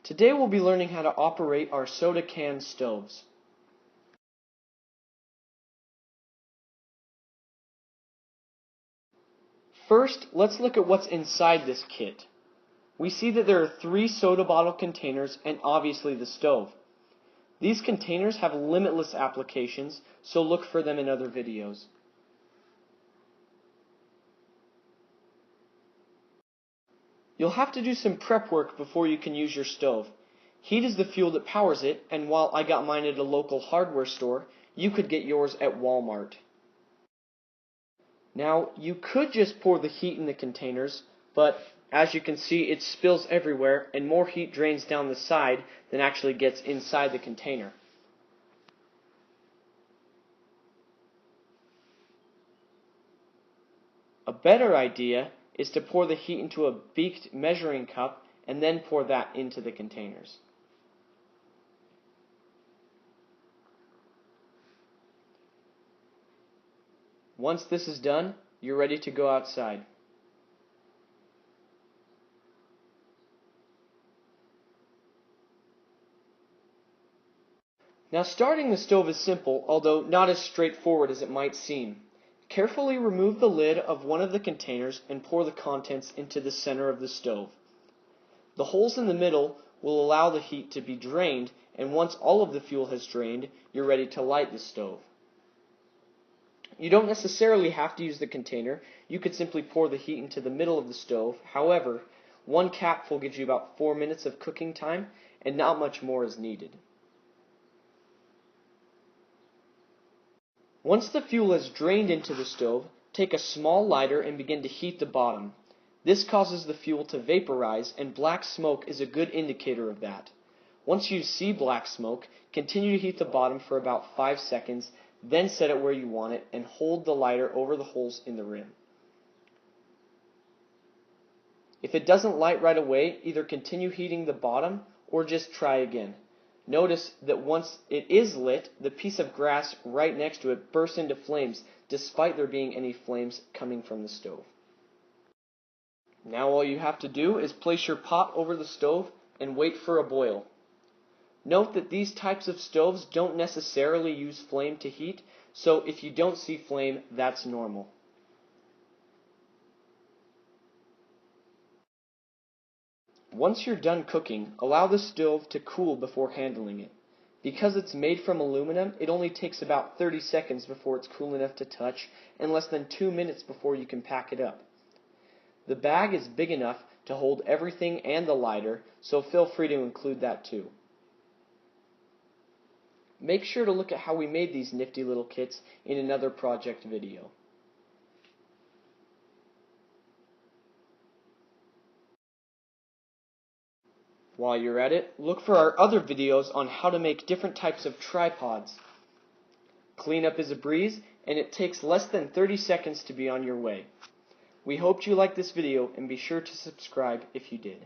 Today we'll be learning how to operate our soda can stoves. First, let's look at what's inside this kit. We see that there are 3 soda bottle containers and obviously the stove. These containers have limitless applications, so look for them in other videos. You'll have to do some prep work before you can use your stove. Heat is the fuel that powers it, and while I got mine at a local hardware store, you could get yours at Walmart. Now, you could just pour the heat in the containers, but as you can see, it spills everywhere and more heat drains down the side than actually gets inside the container. A better idea is to pour the heat into a beaked measuring cup and then pour that into the containers. Once this is done, you're ready to go outside. Now, starting the stove is simple, although not as straightforward as it might seem. Carefully remove the lid of one of the containers and pour the contents into the center of the stove. The holes in the middle will allow the heat to be drained, and once all of the fuel has drained, you're ready to light the stove. You don't necessarily have to use the container. You could simply pour the heat into the middle of the stove. However, one capful gives you about 4 minutes of cooking time, and not much more is needed. Once the fuel has drained into the stove, take a small lighter and begin to heat the bottom. This causes the fuel to vaporize, and black smoke is a good indicator of that. Once you see black smoke, continue to heat the bottom for about 5 seconds, then set it where you want it and hold the lighter over the holes in the rim. If it doesn't light right away, either continue heating the bottom or just try again. Notice that once it is lit, the piece of grass right next to it bursts into flames, despite there being any flames coming from the stove. Now all you have to do is place your pot over the stove and wait for a boil. Note that these types of stoves don't necessarily use flame to heat, so if you don't see flame, that's normal. Once you're done cooking, allow the stove to cool before handling it. Because it's made from aluminum, it only takes about 30 seconds before it's cool enough to touch, and less than 2 minutes before you can pack it up. The bag is big enough to hold everything and the lighter, so feel free to include that too. Make sure to look at how we made these nifty little kits in another project video. While you're at it, look for our other videos on how to make different types of tripods. Cleanup is a breeze, and it takes less than 30 seconds to be on your way. We hoped you liked this video, and be sure to subscribe if you did.